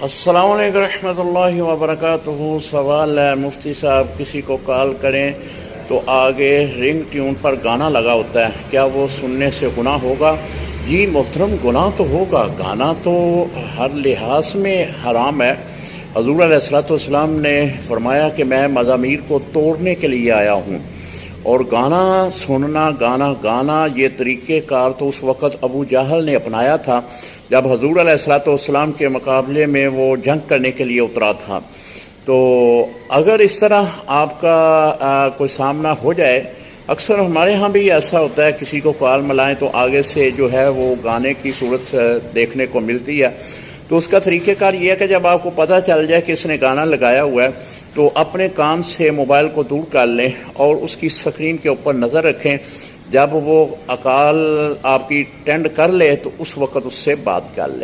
السلام علیکم رحمۃ اللہ وبرکاتہ۔ سوال ہے مفتی صاحب، کسی کو کال کریں تو آگے رنگ ٹیون پر گانا لگا ہوتا ہے، کیا وہ سننے سے گناہ ہوگا؟ جی محترم، گناہ تو ہوگا، گانا تو ہر لحاظ میں حرام ہے۔ حضور علیہ الصلوۃ والسلام نے فرمایا کہ میں مزامیر کو توڑنے کے لیے آیا ہوں، اور گانا سننا، گانا گانا یہ طریقہ کار تو اس وقت ابو جہل نے اپنایا تھا جب حضور علیہ الصلوۃ والسلام کے مقابلے میں وہ جنگ کرنے کے لیے اترا تھا۔ تو اگر اس طرح آپ کا کوئی سامنا ہو جائے، اکثر ہمارے ہاں بھی ایسا ہوتا ہے، کسی کو کال ملائیں تو آگے سے جو ہے وہ گانے کی صورت دیکھنے کو ملتی ہے۔ تو اس کا طریقہ کار یہ ہے کہ جب آپ کو پتہ چل جائے کہ اس نے گانا لگایا ہوا ہے تو اپنے کان سے موبائل کو دور کر لیں اور اس کی سکرین کے اوپر نظر رکھیں۔ جب وہ کال آپ کی ٹینڈ کر لے تو اس وقت اس سے بات کر لیں۔